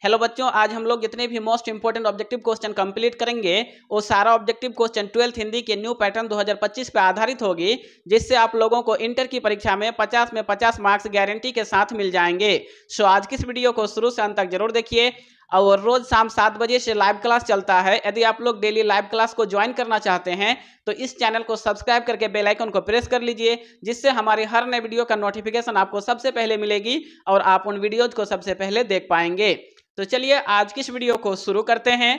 Hello बच्चों, आज हम लोग जितने भी most important objective question complete करेंगे वो सारा ऑब्जेक्टिव क्वेश्चन 12th हिंदी के न्यू पैटर्न 2025 पे आधारित होगी, जिससे आप लोगों को इंटर की परीक्षा में 50 में 50 मार्क्स गारंटी के साथ मिल जाएंगे। सो आज की इस वीडियो को शुरू से अंत तक जरूर देखिए और रोज शाम 7 बजे से लाइव क्लास चलता है। यदि आप लोग डेली लाइव क्लास को ज्वाइन करना चाहते हैं तो इस चैनल को सब्सक्राइब करके बेल आइकन को प्रेस कर लीजिए, जिससे हमारे हर नए वीडियो का नोटिफिकेशन आपको सबसे पहले मिलेगी और आप उन वीडियोज को सबसे पहले देख पाएंगे। तो चलिए आज की इस वीडियो को शुरू करते हैं।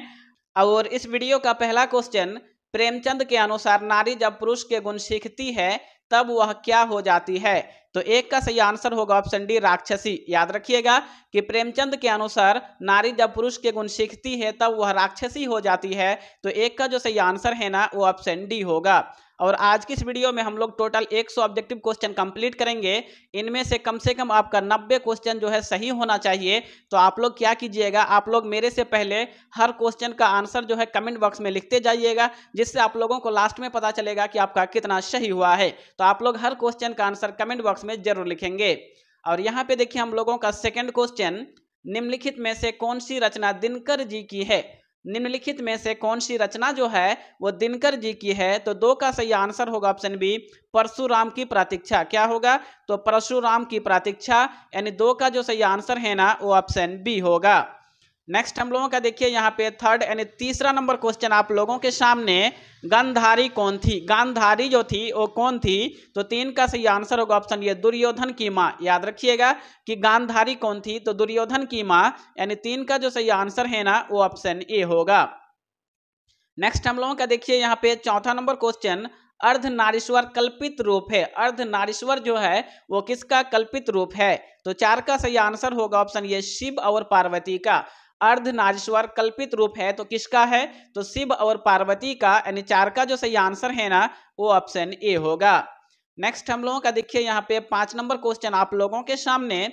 और इस वीडियो का पहला क्वेश्चन, प्रेमचंद के अनुसार नारी जब पुरुष के गुण सीखती है तब वह क्या हो जाती है? तो एक का सही आंसर होगा ऑप्शन डी, राक्षसी। याद रखिएगा कि प्रेमचंद के अनुसार नारी जब पुरुष के गुण सीखती है तब वह राक्षसी हो जाती है। तो एक का जो सही आंसर है ना वो ऑप्शन डी होगा। और आज की इस वीडियो में हम लोग टोटल 100 ऑब्जेक्टिव क्वेश्चन कंप्लीट करेंगे। इनमें से कम आपका 90 क्वेश्चन जो है सही होना चाहिए। तो आप लोग क्या कीजिएगा, आप लोग मेरे से पहले हर क्वेश्चन का आंसर जो है कमेंट बॉक्स में लिखते जाइएगा, जिससे आप लोगों को लास्ट में पता चलेगा कि आपका कितना सही हुआ है। तो आप लोग हर क्वेश्चन का आंसर कमेंट बॉक्स में जरूर लिखेंगे। और यहाँ पे देखिए हम लोगों का सेकंड क्वेश्चन, निम्नलिखित में से कौन सी रचना दिनकर जी की है? निम्नलिखित में से कौन सी रचना जो है वो दिनकर जी की है? तो दो का सही आंसर होगा ऑप्शन बी, परशुराम की प्रतीक्षा। क्या होगा? तो परशुराम की प्रतीक्षा, यानी दो का जो सही आंसर है ना वो ऑप्शन बी होगा। नेक्स्ट हम लोगों का देखिए यहाँ पे थर्ड यानी तीसरा नंबर क्वेश्चन आप लोगों के सामने, गांधारी कौन थी? गांधारी जो थी वो कौन थी? तो तीन का सही आंसर होगा ऑप्शन ये, दुर्योधन की मां। याद रखिएगा कि गांधारी कौन थी? तो दुर्योधन की मां, यानी तीन का जो सही आंसर है ना वो ऑप्शन ए होगा। नेक्स्ट हम लोगों का देखिए यहाँ पे चौथा नंबर क्वेश्चन, अर्धनारीश्वर कल्पित रूप है। अर्धनारीश्वर जो है वो किसका कल्पित रूप है? तो चार का सही आंसर होगा ऑप्शन ये, शिव और पार्वती का। अर्धनारीश्वर कल्पित रूप है तो किसका है? तो शिव और पार्वती का, यानी चार का जो सही आंसर है ना वो ऑप्शन ए होगा। नेक्स्ट हम लोगों का देखिए यहाँ पे 5 नंबर क्वेश्चन आप लोगों के सामने,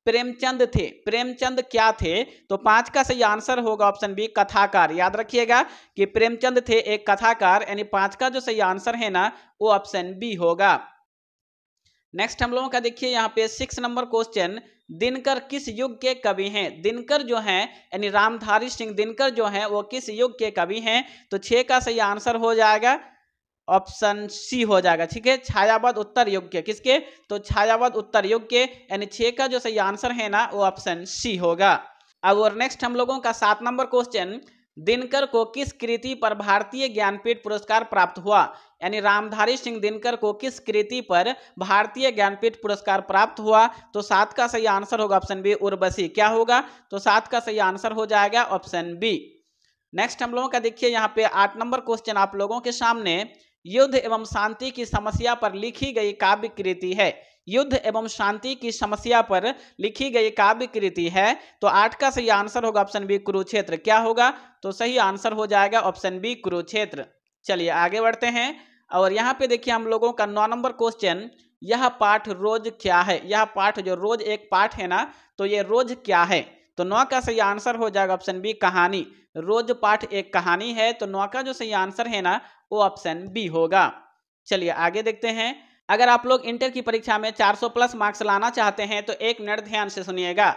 प्रेमचंद थे, प्रेमचंद क्या थे? तो 5 का सही आंसर होगा ऑप्शन बी, कथाकार। याद रखिएगा कि प्रेमचंद थे एक कथाकार, यानी 5 का जो सही आंसर है ना वो ऑप्शन बी होगा। नेक्स्ट हम लोगों का देखिए यहाँ पे 6 नंबर क्वेश्चन, दिनकर किस युग के कवि हैं? दिनकर जो हैं यानी रामधारी सिंह दिनकर जो हैं वो किस युग के कवि हैं? तो 6 का सही आंसर हो जाएगा ऑप्शन सी हो जाएगा। ठीक है, छायावाद उत्तर युग के। किसके? तो छायावाद उत्तर युग के, यानी 6 का जो सही आंसर है ना वो ऑप्शन सी होगा। अब और नेक्स्ट हम लोगों का 7 नंबर क्वेश्चन, दिनकर को किस कृति पर भारतीय ज्ञानपीठ पुरस्कार प्राप्त हुआ? यानी रामधारी सिंह दिनकर को किस कृति पर भारतीय ज्ञानपीठ पुरस्कार प्राप्त हुआ? तो 7 का सही आंसर होगा ऑप्शन बी, उर्वशी। क्या होगा? तो 7 का सही आंसर हो जाएगा ऑप्शन बी। नेक्स्ट हम लोगों का देखिए यहाँ पे 8 नंबर क्वेश्चन आप लोगों के सामने, युद्ध एवं शांति की समस्या पर लिखी गई काव्य कृति है। युद्ध एवं शांति की समस्या पर लिखी गई काव्य कृति है। तो 8 का सही आंसर होगा ऑप्शन बी, कुरुक्षेत्र। क्या होगा? तो सही आंसर हो जाएगा ऑप्शन बी, कुरुक्षेत्र। चलिए आगे बढ़ते हैं। और यहाँ पे देखिए हम लोगों का 9 नंबर क्वेश्चन, यह पाठ रोज क्या है? यह पाठ जो रोज एक पाठ है ना, तो ये रोज क्या है? तो 9 का सही आंसर हो जाएगा ऑप्शन बी, कहानी। रोज पाठ एक कहानी है, तो 9 का जो सही आंसर है ना वो ऑप्शन बी होगा। चलिए आगे देखते हैं। अगर आप लोग इंटर की परीक्षा में 400 प्लस मार्क्स लाना चाहते हैं तो एक मिनट ध्यान से सुनिएगा।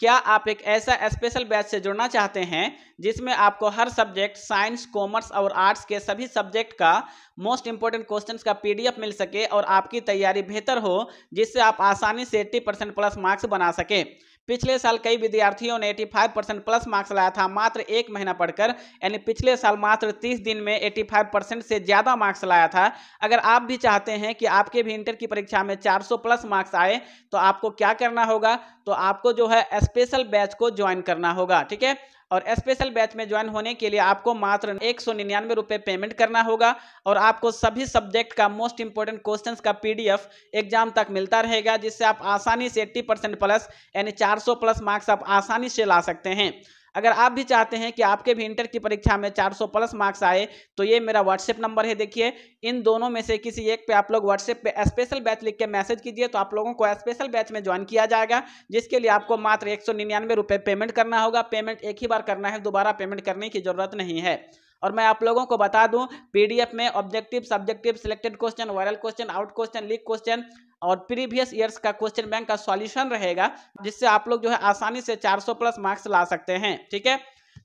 क्या आप एक ऐसा स्पेशल बैच से जुड़ना चाहते हैं जिसमें आपको हर सब्जेक्ट साइंस, कॉमर्स और आर्ट्स के सभी सब्जेक्ट का मोस्ट इंपोर्टेंट क्वेश्चंस का पीडीएफ मिल सके और आपकी तैयारी बेहतर हो, जिससे आप आसानी से 80% प्लस मार्क्स बना सके? पिछले साल कई विद्यार्थियों ने 85% प्लस मार्क्स लाया था मात्र 1 महीना पढ़कर, यानी पिछले साल मात्र 30 दिन में 85% से ज़्यादा मार्क्स लाया था। अगर आप भी चाहते हैं कि आपके भी इंटर की परीक्षा में 400 प्लस मार्क्स आए तो आपको क्या करना होगा? तो आपको जो है स्पेशल बैच को ज्वाइन करना होगा। ठीक है, और स्पेशल बैच में ज्वाइन होने के लिए आपको मात्र 199 रुपये पेमेंट करना होगा और आपको सभी सब्जेक्ट का मोस्ट इंपोर्टेंट क्वेश्चंस का पीडीएफ एग्जाम तक मिलता रहेगा, जिससे आप आसानी से 80% प्लस यानी 400 प्लस मार्क्स आप आसानी से ला सकते हैं। अगर आप भी चाहते हैं कि आपके भी इंटर की परीक्षा में 400 प्लस मार्क्स आए तो ये मेरा व्हाट्सएप नंबर है। देखिए इन दोनों में से किसी एक पे आप लोग व्हाट्सएप पे स्पेशल बैच लिख के मैसेज कीजिए तो आप लोगों को स्पेशल बैच में ज्वाइन किया जाएगा, जिसके लिए आपको मात्र 199 रुपये पेमेंट करना होगा। पेमेंट एक ही बार करना है, दोबारा पेमेंट करने की जरूरत नहीं है। और मैं आप लोगों को बता दूं, पीडीएफ में objective, subjective, selected question, viral question, out question, leak question और प्रीवियस ईयर्स का क्वेश्चन बैंक का सॉल्यूशन रहेगा, जिससे आप लोग जो है आसानी से 400 प्लस मार्क्स ला सकते हैं। ठीक है,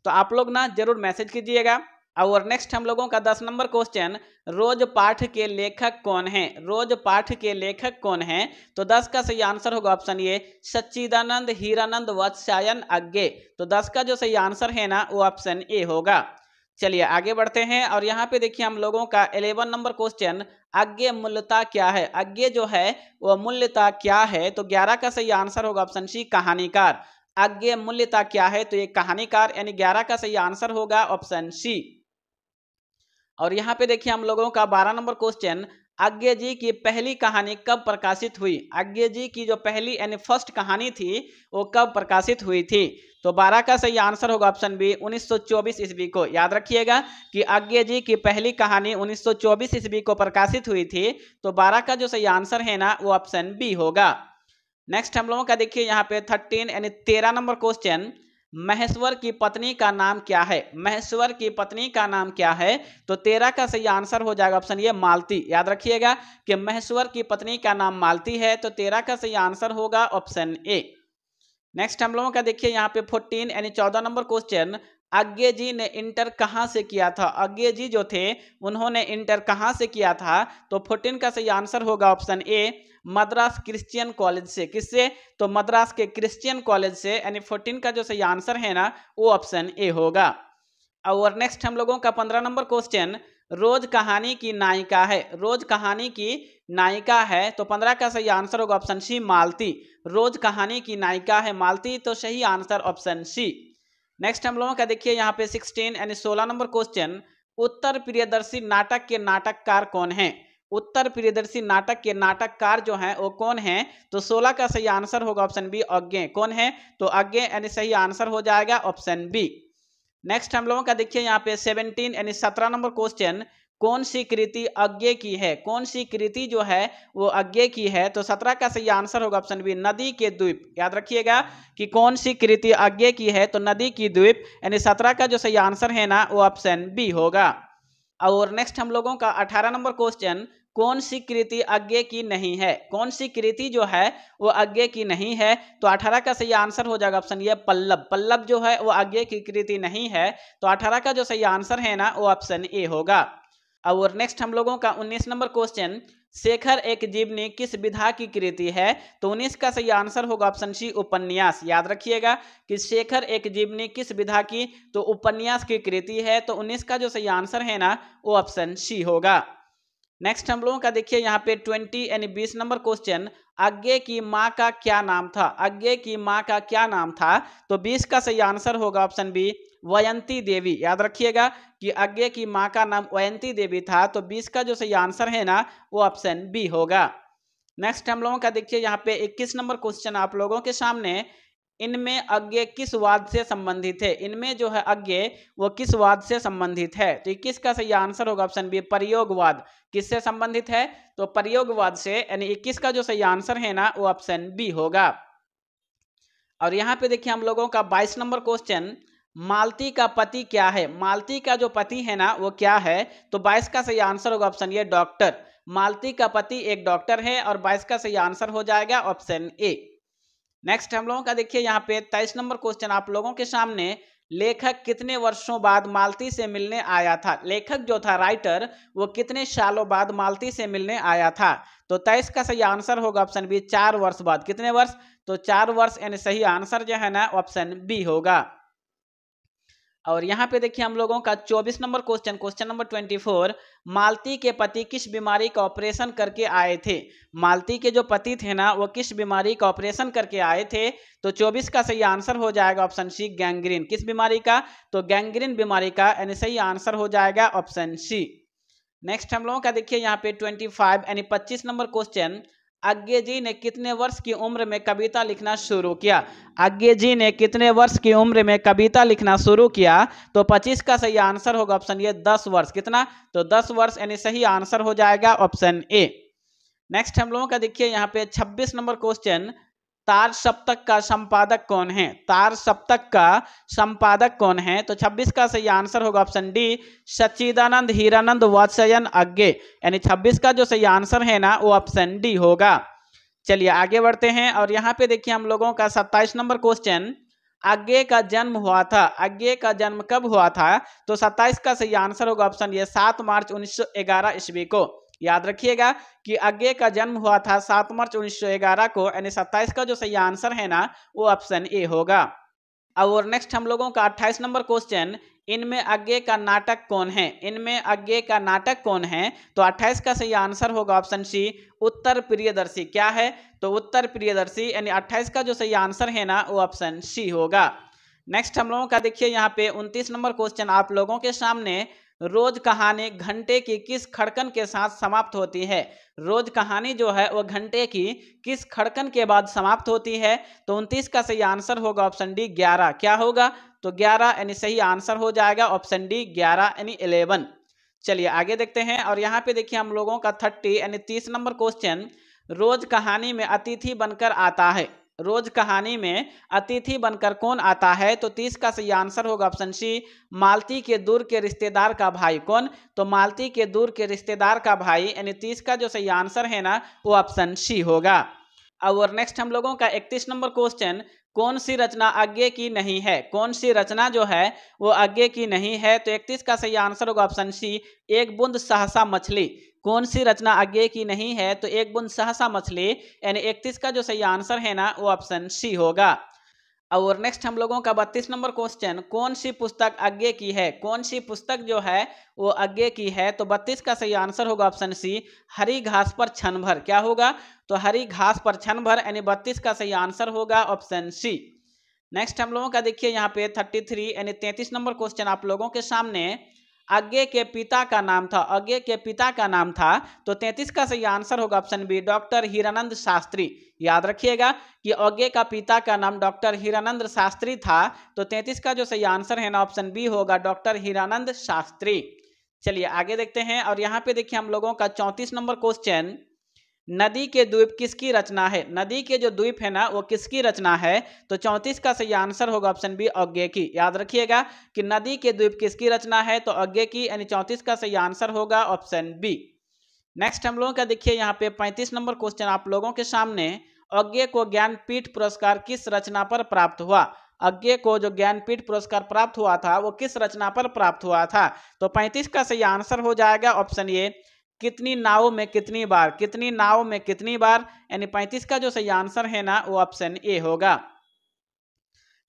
तो आप लोग ना जरूर मैसेज कीजिएगा। और नेक्स्ट हम लोगों का 10 नंबर क्वेश्चन, रोज पाठ के लेखक कौन है? रोज पाठ के लेखक कौन है? तो 10 का सही आंसर होगा ऑप्शन ए सच्चिदानंद हीरानंद वात्स्यायन अज्ञे। तो 10 का जो सही आंसर है ना वो ऑप्शन ए होगा। चलिए आगे बढ़ते हैं और यहाँ पे देखिए हम लोगों का 11 नंबर क्वेश्चन, अज्ञे मूल्यता क्या है? अज्ञे जो है वो मूल्यता क्या है? तो 11 का सही आंसर होगा ऑप्शन सी कहानीकार। अज्ञे मूल्यता क्या है? तो ये कहानीकार, यानी 11 का सही आंसर होगा ऑप्शन सी। और यहाँ पे देखिए हम लोगों का 12 नंबर क्वेश्चन, अज्ञे जी की पहली कहानी कब प्रकाशित हुई? अज्ञे जी की जो पहली यानी फर्स्ट कहानी थी वो कब प्रकाशित हुई थी? तो 12 का सही आंसर होगा ऑप्शन बी 1924 ईस्वी को। याद रखिएगा कि अज्ञे जी की पहली कहानी 1924 ईस्वी को प्रकाशित हुई थी। तो 12 का जो सही आंसर है ना वो ऑप्शन बी होगा। नेक्स्ट हम लोगों का देखिए यहाँ पे 13 यानी 13 नंबर क्वेश्चन, महेश्वर की पत्नी का नाम क्या है? महेश्वर की पत्नी का नाम क्या है? तो 13 का सही आंसर हो जाएगा ऑप्शन ये मालती। याद रखिएगा कि महेश्वर की पत्नी का नाम मालती है। तो 13 का सही आंसर होगा ऑप्शन ए। नेक्स्ट हम लोगों का देखिए यहाँ पे 14 यानी 14 नंबर क्वेश्चन, अज्ञे जी ने इंटर कहाँ से किया था? अज्ञे जी जो थे उन्होंने इंटर कहाँ से किया था? तो 14 का सही आंसर होगा option A Madras Christian college से। किससे? तो मद्रास के क्रिश्चियन कॉलेज से, यानी 14 का जो सही आंसर है ना वो ऑप्शन ए होगा। और नेक्स्ट हम लोगों का 15 नंबर क्वेश्चन, रोज कहानी की नायिका है? रोज कहानी की नायिका है। तो 15 का सही आंसर होगा ऑप्शन सी मालती। रोज कहानी की नायिका है मालती। तो सही आंसर ऑप्शन सी। नेक्स्ट हम लोगों का देखिए यहाँ पे 16 यानी 16 नंबर क्वेश्चन, उत्तर प्रियदर्शी नाटक के नाटककार कौन है? उत्तर प्रियदर्शी नाटक के नाटककार जो हैं वो कौन है? तो 16 का सही आंसर होगा ऑप्शन बी अज्ञे। कौन है? तो अज्ञे, यानी सही आंसर हो जाएगा ऑप्शन बी। नेक्स्ट हम लोगों का देखिए यहाँ पे 17 यानी 17 नंबर क्वेश्चन, कौन सी कृति अज्ञे की है? कौन सी कृति जो है वो अज्ञे की है? तो 17 का सही आंसर होगा ऑप्शन बी नदी के द्वीप। याद रखिएगा कि कौन सी कृति अज्ञे की है? तो नदी की द्वीप, यानी 17 का जो सही आंसर है ना वो ऑप्शन बी होगा। और नेक्स्ट हम लोगों का 18 नंबर क्वेश्चन, कौन सी कृति अज्ञे की नहीं है? कौन सी कृति जो है वो अज्ञे की नहीं है? तो 18 का सही आंसर हो जाएगा ऑप्शन ये पल्लव। पल्लव जो है वो अज्ञे की कृति नहीं है। तो 18 का जो सही आंसर है ना वो ऑप्शन ए होगा। और नेक्स्ट हम लोगों का 19 नंबर क्वेश्चन, शेखर एक जीवनी किस विधा की कृति है? तो 19 का सही आंसर होगा ऑप्शन सी उपन्यास। याद रखिएगा कि शेखर एक जीवनी किस विधा की? तो उपन्यास की कृति है। तो 19 का जो सही आंसर है ना वो ऑप्शन सी होगा। नेक्स्ट हम लोगों का देखिए यहाँ पे 20 यानी 20 नंबर क्वेश्चन, अज्ञे की माँ का क्या नाम था? अज्ञे की माँ का क्या नाम था? तो 20 का सही आंसर होगा ऑप्शन बी वयंती देवी। याद रखिएगा कि अज्ञे की माँ का नाम वयंती देवी था। तो 20 का जो सही आंसर है ना वो ऑप्शन बी होगा। नेक्स्ट हम लोगों का देखिए यहाँ पे 21 नंबर क्वेश्चन आप लोगों के सामने, इनमें अज्ञे किस वाद से संबंधित है? इनमें जो है अज्ञे वो किस वाद से संबंधित है? तो 21 का सही आंसर होगा ऑप्शन बी प्रयोगवाद। किससे संबंधित है? तो प्रयोगवाद से, यानी 21 का जो सही आंसर है ना वो ऑप्शन बी होगा। और यहाँ पे देखिए हम लोगों का 22 नंबर क्वेश्चन, मालती का पति क्या है? मालती का जो पति है ना वो क्या है? तो 22 का सही आंसर होगा ऑप्शन ए डॉक्टर। मालती का पति एक डॉक्टर है। और 22 का सही आंसर हो जाएगा ऑप्शन ए। नेक्स्ट हम लोगों का देखिए यहाँ पे 23 नंबर क्वेश्चन आप लोगों के सामने, लेखक कितने वर्षों बाद मालती से मिलने आया था? लेखक जो था राइटर वो कितने सालों बाद मालती से मिलने आया था? तो 23 का सही आंसर होगा ऑप्शन बी 4 वर्ष बाद। कितने वर्ष? तो 4 वर्ष, यानी सही आंसर जो है ना ऑप्शन बी होगा। और यहाँ पे देखिए हम लोगों का 24 नंबर क्वेश्चन, क्वेश्चन नंबर 24, मालती के पति किस बीमारी का ऑपरेशन करके आए थे? मालती के जो पति थे ना वो किस बीमारी का ऑपरेशन करके आए थे? तो 24 का सही आंसर हो जाएगा ऑप्शन सी गैंग्रीन। किस बीमारी का? तो गैंग्रीन बीमारी का, यानी सही आंसर हो जाएगा ऑप्शन सी। नेक्स्ट हम लोगों का देखिए यहाँ पे 25 यानी 25 नंबर क्वेश्चन, अज्ञे जी ने कितने वर्ष की उम्र में कविता लिखना शुरू किया? अज्ञे जी ने कितने वर्ष की उम्र में कविता लिखना शुरू किया? तो 25 का सही आंसर होगा ऑप्शन ये 10 वर्ष। कितना? तो 10 वर्ष, यानी सही आंसर हो जाएगा ऑप्शन ए। नेक्स्ट हम लोगों का देखिए यहाँ पे 26 नंबर क्वेश्चन, तार सप्तक का संपादक कौन है? तार सप्तक का संपादक कौन है? तो 26 का सही आंसर होगा ऑप्शन डी सच्चिदानंद हीरानंद वात्स्यायन अज्ञे, यानी 26 का जो सही आंसर है ना वो ऑप्शन डी होगा। चलिए आगे बढ़ते हैं और यहाँ पे देखिए हम लोगों का 27 नंबर क्वेश्चन, आज्ञे का जन्म हुआ था। आज्ञे का जन्म कब हुआ था? तो 27 का सही आंसर होगा ऑप्शन ये 7 मार्च 1911 ईस्वी को। याद रखिएगा कि आज्ञे का जन्म हुआ था 7 मार्च 1911 को, यानी 27 का जो सही आंसर है ना वो ऑप्शन ए होगा। और नेक्स्ट हम लोगों का 28 नंबर क्वेश्चन, इनमें आज्ञे का नाटक कौन है? इनमें आज्ञे का नाटक कौन है? तो 28 का सही आंसर होगा ऑप्शन सी, उत्तर प्रियदर्शी। क्या है? तो उत्तर प्रियदर्शी, यानी 28 का जो सही आंसर है ना वो ऑप्शन सी होगा। नेक्स्ट हम लोगों का देखिए यहाँ पे 29 नंबर क्वेश्चन आप लोगों के सामने, रोज कहानी घंटे की किस खड़कन के साथ समाप्त होती है? रोज कहानी जो है वो घंटे की किस खड़कन के बाद समाप्त होती है? तो 29 का सही आंसर होगा ऑप्शन डी 11। क्या होगा? तो 11, यानी सही आंसर हो जाएगा ऑप्शन डी 11, यानी 11। चलिए आगे देखते हैं और यहाँ पे देखिए हम लोगों का 30 यानी 30 नंबर क्वेश्चन, रोज कहानी में अतिथि बनकर आता है। रोज कहानी में अतिथि बनकर कौन आता है? तो 30 का सही आंसर होगा ऑप्शन सी, मालती के दूर के रिश्तेदार का भाई। कौन? तो मालती के दूर के रिश्तेदार का भाई, यानी 30 का जो सही आंसर है ना वो ऑप्शन सी होगा। और नेक्स्ट हम लोगों का 31 नंबर क्वेश्चन, कौन सी रचना आज्ञे की नहीं है? कौन सी रचना जो है वो आज्ञे की नहीं है? तो 31 का सही आंसर होगा ऑप्शन सी, एक बूंद सहसा मछली। कौन सी रचना आज्ञे की नहीं है? तो एक बूंद सहसा मछली, यानी 31 का जो सही आंसर है ना वो ऑप्शन सी होगा। और नेक्स्ट हम लोगों का 32 नंबर क्वेश्चन, कौन सी पुस्तक आज्ञे की है? कौन सी पुस्तक जो है वो आज्ञे की है? तो 32 का सही आंसर होगा ऑप्शन सी, हरी घास पर क्षण भर। क्या होगा? तो हरी घास पर क्षण भर, यानी 32 का सही आंसर होगा ऑप्शन सी। नेक्स्ट हम लोगों का देखिए यहाँ पे 33 यानी 33 नंबर क्वेश्चन आप लोगों के सामने, आज्ञे के पिता का नाम था। आज्ञे के पिता का नाम था, तो 33 का सही आंसर होगा option B, doctor Hiranand Shastri. याद रखिएगा कि आज्ञे का पिता का नाम डॉक्टर हीरानंद शास्त्री था, तो 33 का जो सही आंसर है ना ऑप्शन बी होगा, डॉक्टर हीरानंद शास्त्री। चलिए आगे देखते हैं और यहाँ पे देखिए हम लोगों का 34 नंबर क्वेश्चन, नदी के द्वीप किसकी रचना है? नदी के जो द्वीप है ना वो किसकी रचना है? तो 34 का सही आंसर होगा ऑप्शन बी, आज्ञे की। याद रखिएगा कि नदी के द्वीप किसकी रचना है? तो आज्ञे की, यानी 34 का सही आंसर होगा ऑप्शन बी। नेक्स्ट हम लोगों का देखिए यहाँ पे 35 नंबर क्वेश्चन आप लोगों के सामने, आज्ञे को ज्ञानपीठ पुरस्कार किस रचना पर प्राप्त हुआ? आज्ञे को जो ज्ञानपीठ पुरस्कार प्राप्त हुआ था वो किस रचना पर प्राप्त हुआ था? तो 35 का सही आंसर हो जाएगा ऑप्शन ए, कितनी नाव में कितनी बार। कितनी नाव में कितनी बार, यानी 35 का जो सही आंसर है ना वो ऑप्शन ए होगा।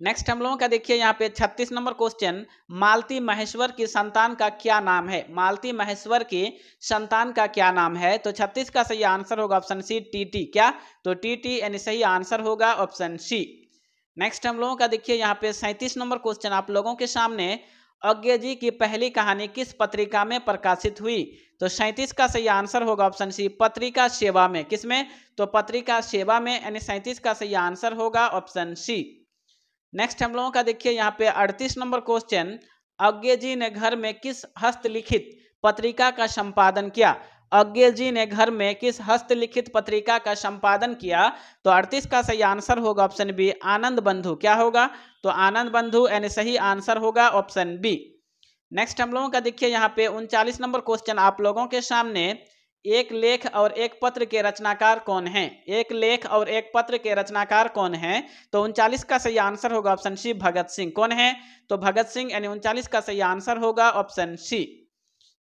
नेक्स्ट हम लोगों का देखिए यहाँ पे 36 नंबर क्वेश्चन, मालती महेश्वर की संतान का क्या नाम है? मालती महेश्वर की संतान का क्या नाम है? तो 36 का सही आंसर होगा ऑप्शन सी, टीटी। क्या? तो टीटी, यानी सही आंसर होगा ऑप्शन सी। नेक्स्ट हम लोगों का देखिए यहाँ पे 37 नंबर क्वेश्चन आप लोगों के सामने, आज्ञे जी की पहली कहानी किस पत्रिका में प्रकाशित हुई? तो 37 का सही आंसर होगा ऑप्शन सी, पत्रिका सेवा में। किसमें? तो पत्रिका सेवा में, यानी 37 का सही आंसर होगा ऑप्शन सी। नेक्स्ट हम लोगों का देखिए यहाँ पे 38 नंबर क्वेश्चन, आज्ञे जी ने घर में किस हस्तलिखित पत्रिका का संपादन किया? आज्ञे जी ने घर में किस हस्तलिखित पत्रिका का संपादन किया? तो 38 का सही आंसर होगा ऑप्शन बी, आनंद बंधु। क्या होगा? तो आनंद बंधु, यानी सही आंसर होगा ऑप्शन बी। नेक्स्ट हम लोगों का देखिए यहाँ पे 39 नंबर क्वेश्चन आप लोगों के सामने, एक लेख और एक पत्र के रचनाकार कौन हैं? एक लेख और एक पत्र के रचनाकार कौन हैं? तो 39 का सही आंसर होगा ऑप्शन सी, भगत सिंह। कौन है? तो भगत सिंह, यानी 39 का सही आंसर होगा ऑप्शन सी।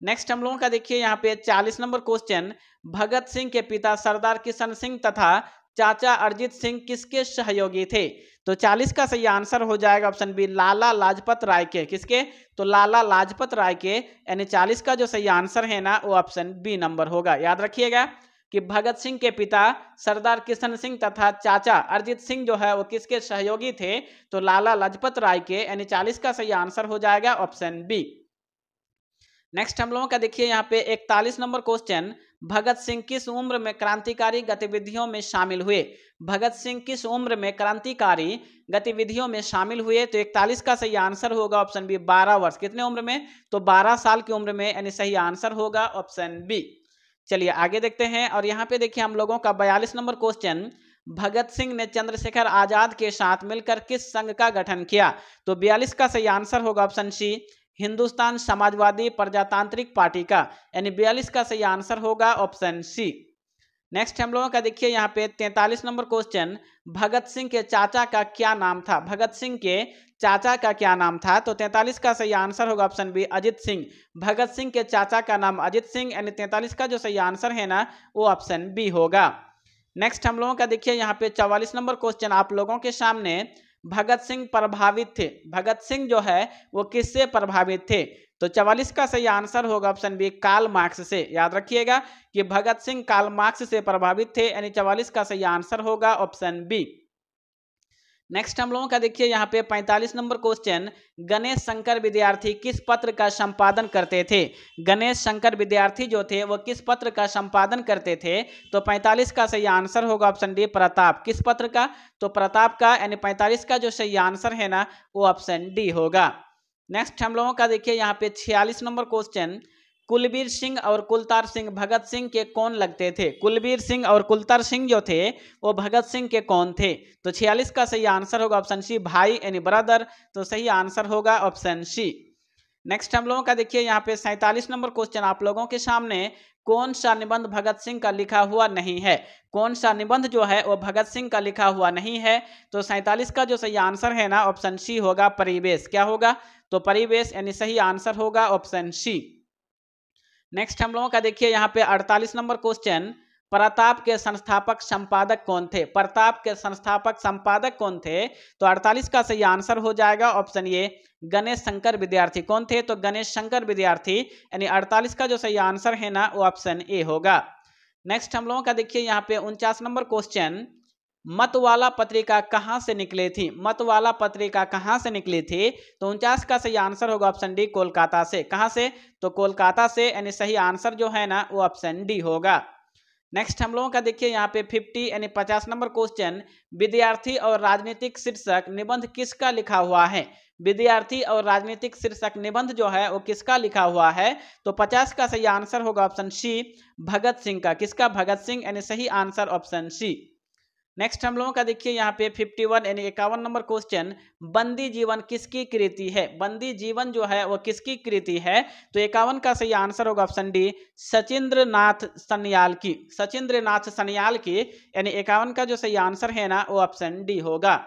नेक्स्ट हम लोगों का देखिए यहाँ पे 40 नंबर क्वेश्चन, भगत सिंह के पिता सरदार किशन सिंह तथा चाचा अरिजीत सिंह किसके सहयोगी थे? तो 40 का सही आंसर हो जाएगा ऑप्शन बी, लाला लाजपत राय के। किसके? तो लाला लाजपत राय के, यानी 40 का जो सही आंसर है ना वो ऑप्शन बी नंबर होगा। याद रखिएगा कि भगत सिंह के पिता सरदार किशन सिंह तथा चाचा अरिजीत सिंह जो है वो किसके सहयोगी थे? तो लाला लाजपत राय के, यानी 40 का सही आंसर हो जाएगा ऑप्शन बी। नेक्स्ट हम लोगों का देखिए यहाँ पे 41 नंबर क्वेश्चन, भगत सिंह किस उम्र में क्रांतिकारी गतिविधियों में शामिल हुए? भगत सिंह किस उम्र में क्रांतिकारी गतिविधियों में शामिल हुए? तो 41 का सही आंसर होगा ऑप्शन बी, 12 वर्ष। कितने उम्र में? तो 12 साल की उम्र में, यानी सही आंसर होगा ऑप्शन बी। चलिए आगे देखते हैं और यहाँ पे देखिए हम लोगों का 42 नंबर क्वेश्चन, भगत सिंह ने चंद्रशेखर आजाद के साथ मिलकर किस संघ का गठन किया? तो 42 का सही आंसर होगा ऑप्शन सी, हिंदुस्तान समाजवादी प्रजातांत्रिक पार्टी का, यानी 42 का सही आंसर होगा ऑप्शन सी। नेक्स्ट हम लोगों का देखिए यहाँ पे 43 नंबर क्वेश्चन, भगत सिंह के चाचा का क्या नाम था? भगत सिंह के चाचा का क्या नाम था? तो 43 का सही आंसर होगा ऑप्शन बी, अजित सिंह। भगत सिंह के चाचा का नाम अजित सिंह, यानी 43 का जो सही आंसर है ना वो ऑप्शन बी होगा। नेक्स्ट हम लोगों का देखिए यहाँ पे 44 नंबर क्वेश्चन आप लोगों के सामने, भगत सिंह प्रभावित थे, भगत सिंह जो है वो किससे प्रभावित थे? तो 44 का सही आंसर होगा ऑप्शन बी, कार्ल मार्क्स से। याद रखिएगा कि भगत सिंह कार्ल मार्क्स से प्रभावित थे, यानी 44 का सही आंसर होगा ऑप्शन बी। नेक्स्ट हम लोगों का देखिए यहाँ पे 45 नंबर क्वेश्चन, गणेश शंकर विद्यार्थी किस पत्र का संपादन करते थे? गणेश शंकर विद्यार्थी जो थे वो किस पत्र का संपादन करते थे? तो 45 का सही आंसर होगा ऑप्शन डी, प्रताप। किस पत्र का? तो प्रताप का, यानी 45 का जो सही आंसर है ना वो ऑप्शन डी होगा। नेक्स्ट हम लोगों का देखिए यहाँ पे 46 नंबर क्वेश्चन, कुलबीर सिंह और कुलतार सिंह भगत सिंह के कौन लगते थे? कुलबीर सिंह और कुलतार सिंह जो थे वो भगत सिंह के कौन थे? तो 46 का सही आंसर होगा ऑप्शन सी, भाई यानी ब्रदर। तो सही आंसर होगा ऑप्शन सी। नेक्स्ट हम लोगों का देखिए यहाँ पे 47 नंबर क्वेश्चन आप लोगों के सामने, कौन सा निबंध भगत सिंह का लिखा हुआ नहीं है? कौन सा निबंध जो है वो भगत सिंह का लिखा हुआ नहीं है? तो 47 का जो सही आंसर है ना ऑप्शन सी होगा, परिवेश। क्या होगा? तो परिवेश, यानी सही आंसर होगा ऑप्शन सी। नेक्स्ट हम लोगों का देखिए यहाँ पे 48 नंबर क्वेश्चन, प्रताप के संस्थापक संपादक कौन थे? प्रताप के संस्थापक संपादक कौन थे? तो 48 का सही आंसर हो जाएगा ऑप्शन ए, गणेश शंकर विद्यार्थी। कौन थे? तो गणेश शंकर विद्यार्थी, यानी 48 का जो सही आंसर है ना वो ऑप्शन ए होगा। नेक्स्ट हम लोगों का देखिए यहाँ पे 49 नंबर क्वेश्चन, मतवाला पत्रिका कहाँ से निकली थी? मतवाला पत्रिका कहाँ से निकली थी? तो 49 का सही आंसर होगा ऑप्शन डी, कोलकाता से। कहाँ से? तो कोलकाता से, यानी सही आंसर जो है ना वो ऑप्शन डी होगा। नेक्स्ट हम लोगों का देखिए यहाँ पे 50 यानी 50 नंबर क्वेश्चन, विद्यार्थी और राजनीतिक शीर्षक निबंध किसका लिखा हुआ है? विद्यार्थी और राजनीतिक शीर्षक निबंध जो है वो किसका लिखा हुआ है? तो 50 का सही आंसर होगा ऑप्शन सी, भगत सिंह का। किसका? भगत सिंह, यानी सही आंसर ऑप्शन सी। नेक्स्ट हम लोगों का देखिए यहाँ पे 51 यानी 51 नंबर क्वेश्चन, बंदी जीवन किसकी कृति है? बंदी जीवन जो है वो किसकी कृति है? तो 51 का सही आंसर होगा ऑप्शन डी, सचिंद्र नाथ सन्याल की। सचिंद्र नाथ सन्याल की, यानी 51 का जो सही आंसर है ना वो ऑप्शन डी होगा।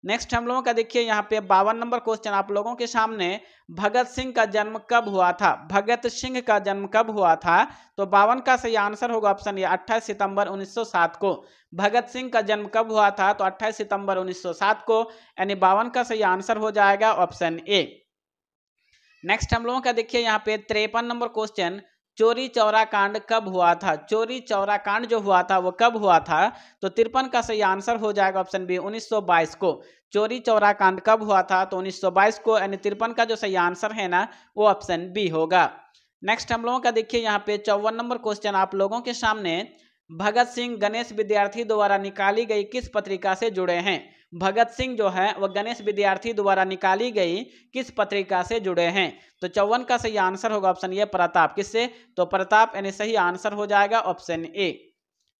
नेक्स्ट हम लोगों का देखिए यहाँ पे 52 नंबर क्वेश्चन आप लोगों के सामने, भगत सिंह का जन्म कब हुआ था? भगत सिंह का जन्म कब हुआ था? तो 52 का सही आंसर होगा ऑप्शन ए, 28 सितंबर 1907 को। भगत सिंह का जन्म कब हुआ था? तो 28 सितंबर 1907 को, यानी 52 का सही आंसर हो जाएगा ऑप्शन ए। नेक्स्ट हम लोगों का देखिए यहाँ पे 53 नंबर क्वेश्चन, चोरी चौरा कांड कब हुआ था? चोरी चौरा कांड जो हुआ था वो कब हुआ था? तो 53 का सही आंसर हो जाएगा ऑप्शन बी, 1922 को। चोरी चौरा कांड कब हुआ था? तो 1922 को, यानी 53 का जो सही आंसर है ना वो ऑप्शन बी होगा। नेक्स्ट हम लोगों का देखिए यहाँ पे 54 नंबर क्वेश्चन आप लोगों के सामने, भगत सिंह गणेश विद्यार्थी द्वारा निकाली गई किस पत्रिका से जुड़े हैं? भगत सिंह जो है वह गणेश विद्यार्थी द्वारा निकाली गई किस पत्रिका से जुड़े हैं? तो 54 का सही आंसर होगा ऑप्शन ए, प्रताप। किससे? तो प्रताप, यानी सही आंसर हो जाएगा ऑप्शन ए।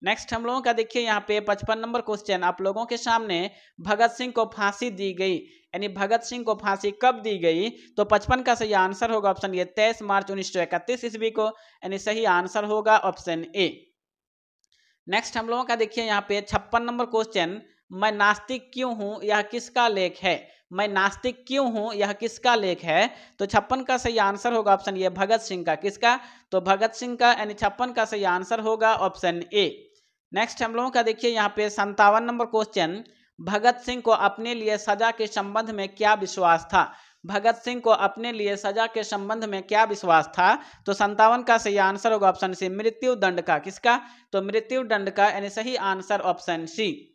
नेक्स्ट हम लोगों का देखिए यहाँ पे 55 नंबर क्वेश्चन आप लोगों के सामने, भगत सिंह को फांसी दी गई, यानी भगत सिंह को फांसी कब दी गई? तो 55 का सही आंसर होगा ऑप्शन ए, 23 मार्च 1931 ईस्वी को, यानी सही आंसर होगा ऑप्शन ए। नेक्स्ट हम लोगों का देखिए यहाँ पे 56 नंबर क्वेश्चन, मैं नास्तिक क्यों हूं यह किसका लेख है? मैं नास्तिक क्यों हूं यह किसका लेख है? तो 56 का सही आंसर होगा ऑप्शन ए, भगत सिंह का। किसका? तो भगत सिंह का, यानी 56 का सही आंसर होगा ऑप्शन ए। नेक्स्ट हम लोगों का देखिए यहाँ पे 57 नंबर क्वेश्चन, भगत सिंह को अपने लिए सजा के संबंध में क्या विश्वास था? भगत सिंह को अपने लिए सजा के संबंध में क्या विश्वास था? तो 57 का सही आंसर होगा ऑप्शन सी, मृत्यु दंड का। किसका? तो मृत्यु दंड का, यानी सही आंसर ऑप्शन सी।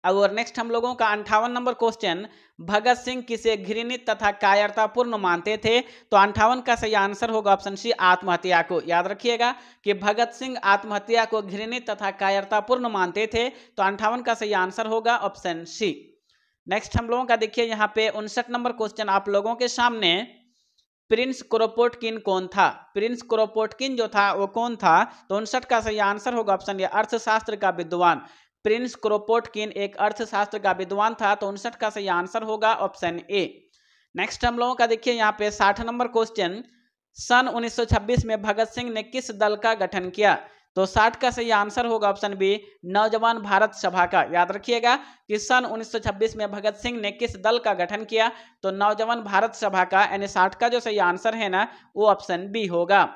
और नेक्स्ट हम लोगों का 58 नंबर क्वेश्चन, भगत सिंह किसे घृणित तथा कायरतापूर्ण मानते थे? तो 58 का सही आंसर होगा ऑप्शन सी, आत्महत्या को। याद रखिएगा कि भगत सिंह आत्महत्या को घृणित तथा कायरतापूर्ण मानते थे, तो 58 का सही आंसर होगा ऑप्शन सी। नेक्स्ट हम लोगों का देखिए यहाँ पे 59 नंबर क्वेश्चन आप लोगों के सामने, प्रिंस क्रोपोटकिन कौन था? प्रिंस क्रोपोटकिन जो था वो कौन था? तो 59 का सही आंसर होगा ऑप्शन ए, अर्थशास्त्र का विद्वान। प्रिंस क्रोपोटकिन एक अर्थशास्त्र का विद्वान था, तो 59 का सही आंसर होगा ऑप्शन ए। नेक्स्ट हम लोगों का देखिए यहाँ पे 60 नंबर क्वेश्चन, सन 1926 में भगत सिंह ने किस दल का गठन किया? तो 60 का सही आंसर होगा ऑप्शन बी नौजवान भारत सभा का। याद रखिएगा कि सन 1926 में भगत सिंह ने किस दल का गठन किया, तो नौजवान भारत सभा का, यानी 60 का जो सही आंसर है ना वो ऑप्शन बी होगा।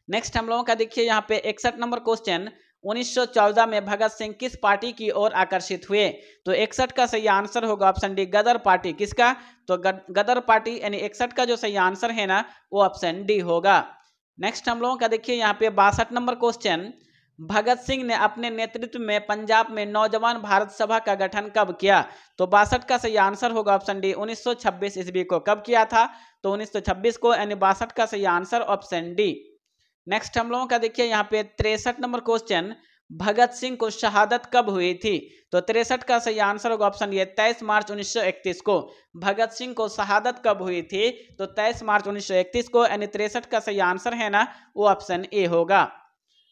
नेक्स्ट हम लोगों का देखिए यहाँ पे 61 नंबर क्वेश्चन, 1914 में भगत सिंह किस पार्टी की ओर आकर्षित हुए, तो 61 का सही आंसर होगा ऑप्शन डी गदर पार्टी। किसका, तो गदर पार्टी, यानी 61 का जो सही आंसर है ना वो ऑप्शन डी होगा। नेक्स्ट हम लोगों का देखिए यहाँ पे 62 नंबर क्वेश्चन, भगत सिंह ने अपने नेतृत्व में पंजाब में नौजवान भारत सभा का गठन कब किया, तो 62 का सही आंसर होगा ऑप्शन डी 1926 ईस्वी को। कब किया था, तो 1926 को, यानी 62 का सही आंसर ऑप्शन डी। नेक्स्ट हम लोगों का देखिए यहाँ पे 63 नंबर क्वेश्चन, भगत सिंह को शहादत कब हुई थी, तो 63 का सही आंसर होगा ऑप्शन ये 23 मार्च 1931 को। भगत सिंह को शहादत कब हुई थी, तो 23 मार्च 1931 को, यानी 63 का सही आंसर है ना वो ऑप्शन ए होगा।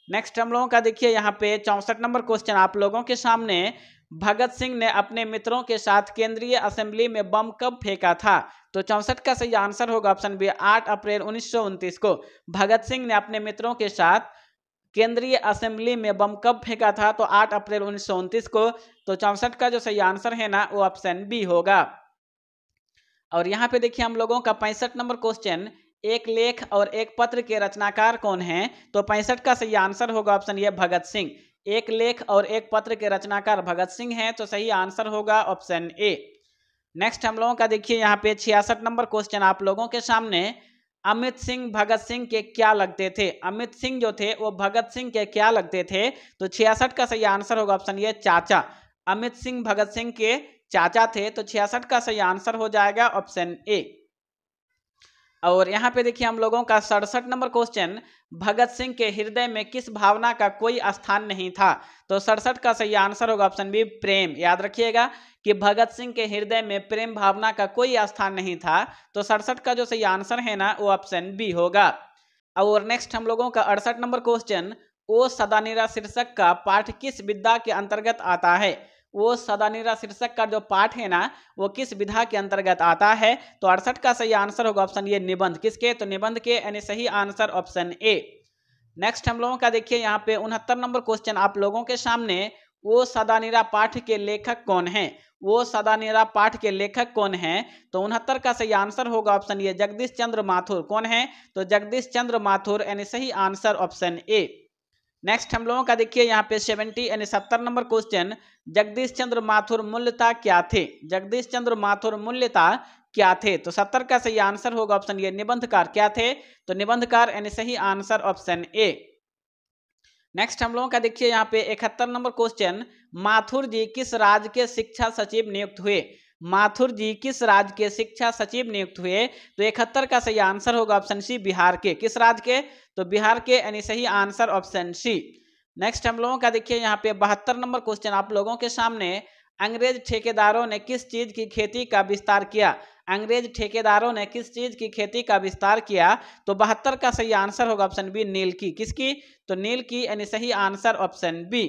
नेक्स्ट हम लोगों का देखिए यहाँ पे 64 नंबर क्वेश्चन आप लोगों के सामने, भगत सिंह ने अपने मित्रों के साथ केंद्रीय असेंबली में बम कब फेंका था, तो 64 का सही आंसर होगा ऑप्शन बी 8 अप्रैल 1929 को। भगत सिंह ने अपने मित्रों के साथ केंद्रीय असेंबली में बम कब फेंका था, तो 8 अप्रैल 1929 को। तो 64 का जो सही आंसर है ना वो ऑप्शन बी होगा। और यहाँ पे देखिए हम लोगों का 65 नंबर क्वेश्चन, एक लेख और एक पत्र के रचनाकार कौन हैं, तो 65 का सही आंसर होगा ऑप्शन ये भगत सिंह। एक लेख और एक पत्र के रचनाकार भगत सिंह हैं, तो सही आंसर होगा ऑप्शन ए। नेक्स्ट हम लोगों का देखिए यहाँ पे 66 नंबर क्वेश्चन आप लोगों के सामने, अमित सिंह भगत सिंह के क्या लगते थे, अमित सिंह जो थे वो भगत सिंह के क्या लगते थे, तो 66 का सही आंसर होगा ऑप्शन ये चाचा। अमित सिंह भगत सिंह के चाचा थे, तो 66 का सही आंसर हो जाएगा ऑप्शन ए। और यहाँ पे देखिए हम लोगों का 67 नंबर क्वेश्चन, भगत सिंह के हृदय में किस भावना का कोई स्थान नहीं था, तो 67 का सही आंसर होगा ऑप्शन बी प्रेम। याद रखिएगा कि भगत सिंह के हृदय में प्रेम भावना का कोई स्थान नहीं था, तो 67 का जो सही आंसर है ना वो ऑप्शन बी होगा। और नेक्स्ट हम लोगों का 68 नंबर क्वेश्चन, ओ सदानीरा शीर्षक का पाठ किस विधा के अंतर्गत आता है, वो सदानीरा शीर्षक का जो पाठ है ना वो किस विधा के अंतर्गत आता है, तो 68 का सही आंसर होगा ऑप्शन ये निबंध। किसके, तो निबंध के, यानी सही आंसर ऑप्शन ए। नेक्स्ट हम लोगों का देखिए यहाँ पे 69 नंबर क्वेश्चन आप लोगों के सामने, वो सदानीरा पाठ के लेखक कौन है, वो सदानीरा पाठ के लेखक कौन है, तो 69 का सही आंसर होगा ऑप्शन ये जगदीश चंद्र माथुर। कौन है, तो जगदीश चंद्र माथुर, यानी सही आंसर ऑप्शन ए। नेक्स्ट हम लोगों का देखिए यहाँ पे 70 यानी 70 नंबर क्वेश्चन, जगदीश चंद्र माथुर मूल्यता क्या थे, जगदीश चंद्र माथुर मूल्यता क्या थे, तो 70 का सही आंसर होगा ऑप्शन ये निबंधकार। क्या थे, तो निबंधकार, यानी सही आंसर ऑप्शन ए। नेक्स्ट हम लोगों का देखिए यहाँ पे 71 नंबर क्वेश्चन, माथुर जी किस राज्य के शिक्षा सचिव नियुक्त हुए, माथुर जी किस राज्य के शिक्षा सचिव नियुक्त हुए, तो 71 का सही आंसर होगा ऑप्शन सी बिहार के। किस राज्य के, तो बिहार के, यानी सही आंसर ऑप्शन सी। नेक्स्ट हम लोगों का देखिए यहाँ पे 72 नंबर क्वेश्चन आप लोगों के सामने, अंग्रेज ठेकेदारों ने किस चीज की खेती का विस्तार किया, अंग्रेज ठेकेदारों ने किस चीज की खेती का विस्तार किया, तो 72 का सही आंसर होगा ऑप्शन बी नील की। किसकी, तो नील की, यानी सही आंसर ऑप्शन बी।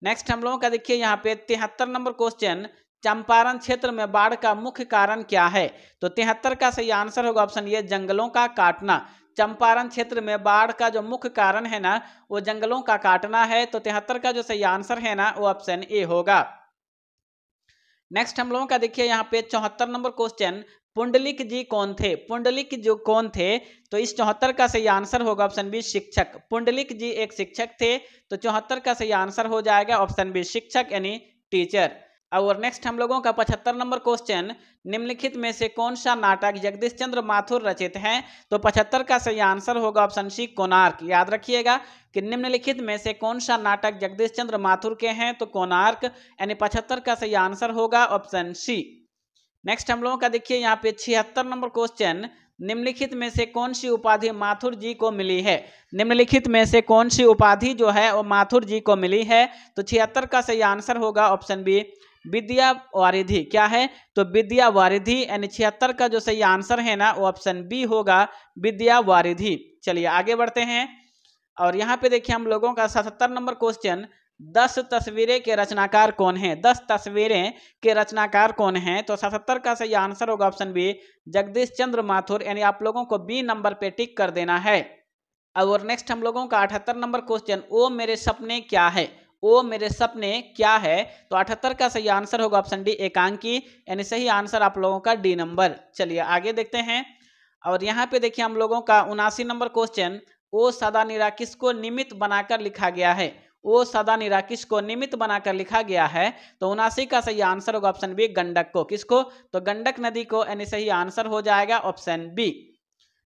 नेक्स्ट हम लोगों का देखिए यहाँ पे 73 नंबर क्वेश्चन, चंपारण क्षेत्र में बाढ़ का मुख्य कारण क्या है, तो 73 का सही आंसर होगा ऑप्शन ये जंगलों का काटना। चंपारण क्षेत्र में बाढ़ का जो मुख्य कारण है ना वो जंगलों का काटना है, तो 73 का जो सही आंसर है ना वो ऑप्शन ए होगा। नेक्स्ट हम लोगों का देखिए यहाँ पे 74 नंबर क्वेश्चन, पुंडलिक जी कौन थे, पुंडलिक जो कौन थे, तो इस 74 का सही आंसर होगा ऑप्शन बी शिक्षक। पुंडलिक जी एक शिक्षक थे, तो 74 का सही आंसर हो जाएगा ऑप्शन बी शिक्षक, यानी टीचर। और नेक्स्ट हम लोगों का 75 नंबर क्वेश्चन, निम्नलिखित में से कौन सा नाटक जगदीश चंद्र माथुर रचित हैं, तो 75 का सही आंसर होगा ऑप्शन सी कोणार्क। याद रखिएगा कि निम्नलिखित में से कौन सा नाटक जगदीश चंद्र माथुर के हैं, तो कोणार्क, यानी 75 का सही आंसर होगा ऑप्शन सी। नेक्स्ट हम लोगों का देखिए यहाँ पे 76 नंबर क्वेश्चन, निम्नलिखित में से कौन सी उपाधि माथुर जी को मिली है, निम्नलिखित में से कौन सी उपाधि जो है वो माथुर जी को मिली है, तो 76 का सही आंसर होगा ऑप्शन बी विद्या वारिधि। क्या है, तो विद्या वारिधि, यानी 76 का जो सही आंसर है ना वो ऑप्शन बी होगा विद्या वारिधि। चलिए आगे बढ़ते हैं। और यहाँ पे देखिए हम लोगों का 77 नंबर क्वेश्चन, 10 तस्वीरें के रचनाकार कौन हैं, 10 तस्वीरें के रचनाकार कौन हैं, तो 77 का सही आंसर होगा ऑप्शन बी जगदीश चंद्र माथुर, यानी आप लोगों को बी नंबर पे टिक कर देना है। और नेक्स्ट हम लोगों का 78 नंबर क्वेश्चन, ओ मेरे सपने क्या है, ओ मेरे सपने क्या है। तो 78 का सही आंसर होगा ऑप्शन डी एकांकी, यानी सही आंसर आप लोगों का डी नंबर। चलिए आगे देखते हैं। और यहाँ पे देखिए हम लोगों का 79 नंबर क्वेश्चन, ओ सदा निरा किसको निमित्त बनाकर लिखा गया है, ओ सदा निरा किसको निमित्त बनाकर लिखा गया है। तो 79 का सही आंसर होगा ऑप्शन बी गंडक को, किसको, तो गंडक नदी को, यानी सही आंसर हो जाएगा ऑप्शन बी।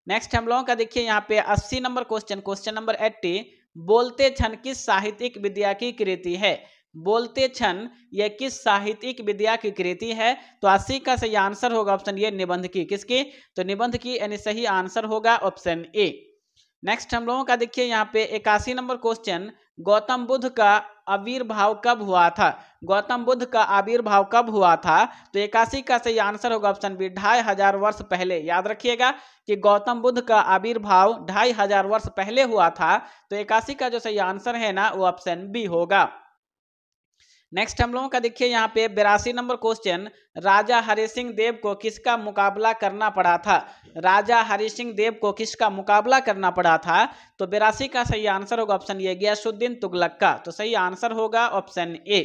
नेक्स्ट हम लोगों का देखिए यहाँ पे 80 नंबर क्वेश्चन, क्वेश्चन नंबर 80, बोलते क्षण किस साहित्यिक विद्या की कृति है, बोलते क्षण यह किस साहित्यिक विद्या की कृति है। तो 80 का सही आंसर होगा ऑप्शन ए निबंध की, किसकी, तो निबंध की, यानी सही आंसर होगा ऑप्शन ए। नेक्स्ट हम लोगों का देखिए यहाँ पे 81 नंबर क्वेश्चन, गौतम बुद्ध का आविर्भाव कब हुआ था, गौतम बुद्ध का आविर्भाव कब हुआ था। तो 81 का सही आंसर होगा ऑप्शन बी 2500 वर्ष पहले। याद रखिएगा कि गौतम बुद्ध का आविर्भाव 2500 वर्ष पहले हुआ था। तो 81 का जो सही आंसर है ना वो ऑप्शन बी होगा। नेक्स्ट हम लोगों का देखिए यहाँ पे 82 नंबर क्वेश्चन, राजा हरि सिंह देव को किसका मुकाबला करना पड़ा था, राजा हरि सिंह देव को किसका मुकाबला करना पड़ा था। तो 82 का सही आंसर होगा ऑप्शन ए गियासुद्दीन तुगलक का। तो सही आंसर होगा ऑप्शन ए।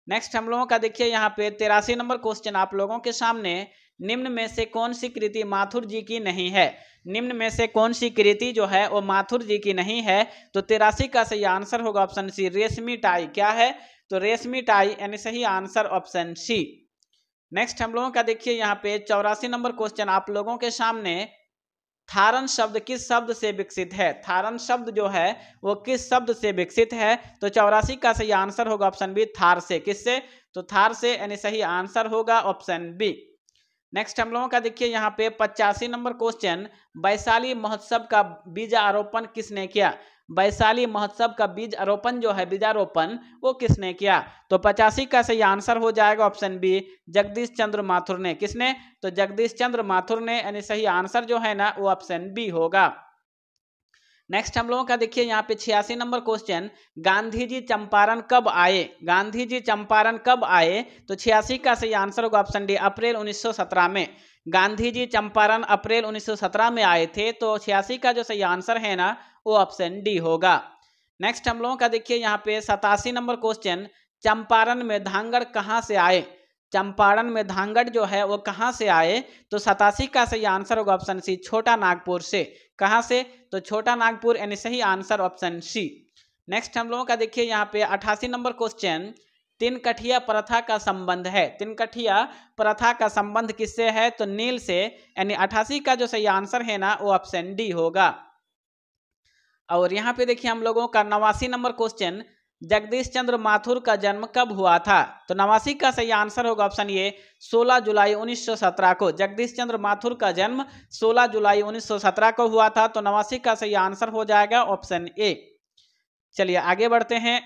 नेक्स्ट हम लोगों का देखिए यहाँ पे 83 नंबर क्वेश्चन आप लोगों के सामने, निम्न में से कौन सी कृति माथुर जी की नहीं है, निम्न में से कौन सी कृति जो है वो माथुर जी की नहीं है। तो 83 का सही आंसर होगा ऑप्शन सी रेशमी टाई, क्या है, तो रेशमी टाई, यानी सही आंसर ऑप्शन सी। नेक्स्ट हम लोगों का देखिए यहाँ पे 84 नंबर क्वेश्चन आप लोगों के सामने, थारन शब्द किस शब्द से विकसित है, थारन शब्द जो है वो किस शब्द से विकसित है। तो 84 का सही आंसर होगा ऑप्शन बी थार से, किससे, तो थार से, यानी सही आंसर होगा ऑप्शन बी। नेक्स्ट हम लोगों का देखिए यहाँ पे 85 नंबर क्वेश्चन, वैशाली महोत्सव का बीजारोपण किसने किया, वैशाली महोत्सव का बीज आरोपण जो है बीजारोपण वो किसने किया। तो 85 का सही आंसर हो जाएगा ऑप्शन बी जगदीश चंद्र माथुर ने, किसने, तो जगदीश चंद्र माथुर ने, यानी सही आंसर जो है ना वो ऑप्शन बी होगा। नेक्स्ट हम लोगों का देखिए यहाँ पे 86 नंबर क्वेश्चन, गांधी जी चंपारण कब आए, गांधी जी चंपारण कब आए। तो 86 का सही आंसर होगा ऑप्शन डी अप्रैल 1917 में, गांधी जी चंपारण अप्रैल 1917 में आए थे। तो 86 का जो सही आंसर है ना वो ऑप्शन डी होगा। नेक्स्ट हम लोगों का देखिए यहाँ पे 87 नंबर क्वेश्चन, चंपारण में धांगड़ कहाँ से आए, चंपारण में धांगड़ जो है वो कहाँ से आए। तो 87 का सही आंसर होगा ऑप्शन सी छोटा नागपुर से, कहाँ से, तो छोटा नागपुर, यानी सही आंसर ऑप्शन सी। नेक्स्ट हम लोगों का देखिए यहाँ पे 88 नंबर क्वेश्चन, तिनकठिया प्रथा का संबंध है, तिनकठिया प्रथा का संबंध किससे है, तो नील से, यानी 88 का जो सही आंसर है ना वो ऑप्शन डी होगा। और यहाँ पे देखिए हम लोगों का 89 नंबर क्वेश्चन, जगदीश चंद्र माथुर का जन्म कब हुआ था। तो 89 का सही आंसर होगा ऑप्शन ए 16 जुलाई 1917 को, जगदीश चंद्र माथुर का जन्म 16 जुलाई 1917 को हुआ था। तो 89 का सही आंसर हो जाएगा ऑप्शन ए। चलिए आगे बढ़ते हैं।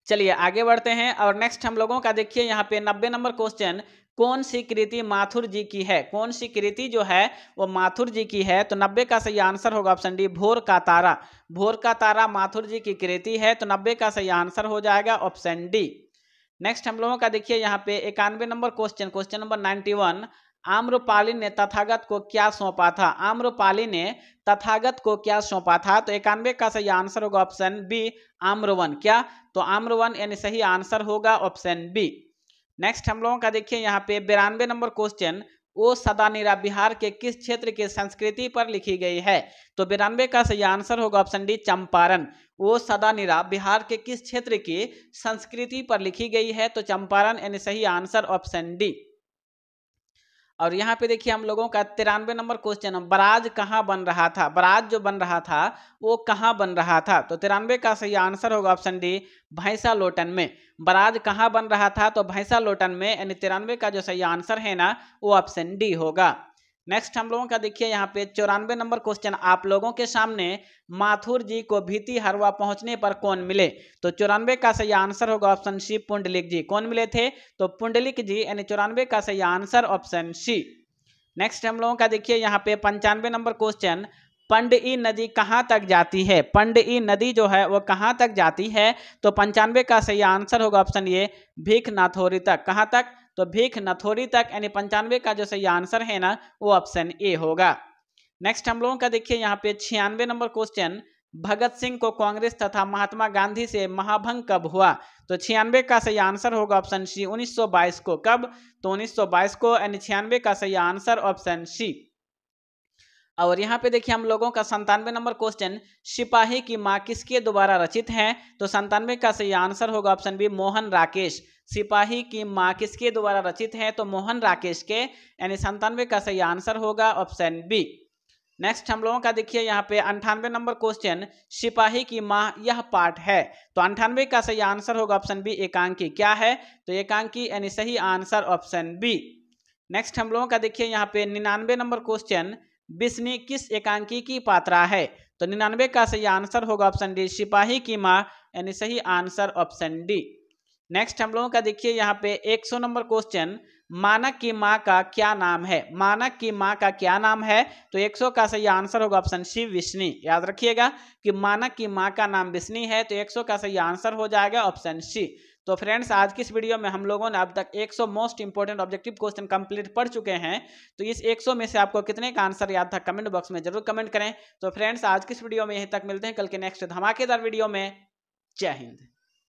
चलिए आगे बढ़ते हैं। और नेक्स्ट हम लोगों का देखिए यहाँ पे 90 नंबर क्वेश्चन, कौन सी कृति माथुर जी की है, कौन सी कृति जो है वो माथुर जी की है। तो 90 का सही आंसर होगा ऑप्शन डी भोर का तारा, भोर का तारा माथुर जी की कृति है। तो 90 का सही आंसर हो जाएगा ऑप्शन डी। नेक्स्ट हम लोगों का देखिए यहाँ पे 91 number question, question number 91, Amrapali ने तथागत को क्या सौंपा था, आम्रपाली ने तथागत को क्या सौंपा था। तो 91 का सही आंसर होगा ऑप्शन बी आम्रवन, क्या, तो आम्रवन, यानी सही आंसर होगा ऑप्शन बी। नेक्स्ट हम लोगों का देखिए यहाँ पे 92 नंबर क्वेश्चन, ओ सदानीरा बिहार के किस क्षेत्र की संस्कृति पर लिखी गई है। तो 92 का सही आंसर होगा ऑप्शन डी चंपारण, ओ सदानीरा बिहार के किस क्षेत्र की संस्कृति पर लिखी गई है। तो चंपारण, यानी सही आंसर ऑप्शन डी। और यहाँ पे देखिए हम लोगों का 93 नंबर क्वेश्चन, बराज कहाँ बन रहा था, बराज जो बन रहा था वो कहाँ बन रहा था। तो 93 का सही आंसर होगा ऑप्शन डी भैंसा लोटन में, बराज कहाँ बन रहा था, तो भैंसा लोटन में, यानी 93 का जो सही आंसर है ना वो ऑप्शन डी होगा। नेक्स्ट हम लोगों का देखिए यहाँ पे 94 नंबर क्वेश्चन आप लोगों के सामने, माथुर जी को भीति हरवा पहुंचने पर कौन मिले। तो 94 का सही आंसर होगा ऑप्शन सी पुंडलिक जी, कौन मिले थे, तो पुंडलिक जी, यानी 94 का सही आंसर ऑप्शन सी। नेक्स्ट हम लोगों का देखिए यहाँ पे 95 नंबर क्वेश्चन, पंडई नदी कहाँ तक जाती है, पंडई नदी जो है वो कहाँ तक जाती है। तो 95 का सही आंसर होगा ऑप्शन ए भीख नाथोरी तक, कहाँ तक, तो भीख नथोरी तक, यानी 95 का जो सही आंसर है ना वो ऑप्शन ए होगा। नेक्स्ट हम लोगों का देखिए यहाँ पे 96 नंबर क्वेश्चन, भगत सिंह को कांग्रेस तथा महात्मा गांधी से महाभंग कब हुआ? तो 96 का सही आंसर होगा ऑप्शन सी 1922 को। कब? तो 1922 को, यानी 96 का सही आंसर ऑप्शन सी। और यहाँ पे देखिए हम लोगों का 97 नंबर क्वेश्चन, सिपाही की माँ किसके द्वारा रचित है? तो 97 का सही आंसर होगा ऑप्शन बी मोहन राकेश। सिपाही की माँ किसके द्वारा रचित है? तो मोहन राकेश के, यानी 97 का सही आंसर होगा ऑप्शन बी। नेक्स्ट हम लोगों का देखिए यहाँ पे 98 नंबर क्वेश्चन, सिपाही की माँ यह पाठ है। तो 98 का सही आंसर होगा ऑप्शन बी एकांकी। क्या है? तो एकांकी, यानी सही आंसर ऑप्शन बी। नेक्स्ट हम लोगों का देखिए यहाँ पे 99 नंबर क्वेश्चन, बिस्नी किस एकांकी की पात्रा है? तो 99 का सही आंसर होगा ऑप्शन डी सिपाही की माँ, यानी सही आंसर ऑप्शन डी। नेक्स्ट हम लोगों का देखिए यहाँ पे 100 नंबर क्वेश्चन, मानक की माँ का क्या नाम है? मानक की माँ का क्या नाम है? तो 100 का सही आंसर होगा ऑप्शन सी विष्णु। याद रखिएगा कि मानक की माँ का नाम विष्णु है, तो 100 का सही आंसर हो जाएगा ऑप्शन सी। तो फ्रेंड्स आज की इस वीडियो में हम लोगों ने अब तक 100 most important objective question complete पढ़ चुके हैं। तो इस 100 में से आपको कितने का आंसर याद था कमेंट बॉक्स में जरूर कमेंट करें। तो फ्रेंड्स आज की इस वीडियो में यहीं तक, मिलते हैं कल के नेक्स्ट धमाकेदार वीडियो में। जय हिंद।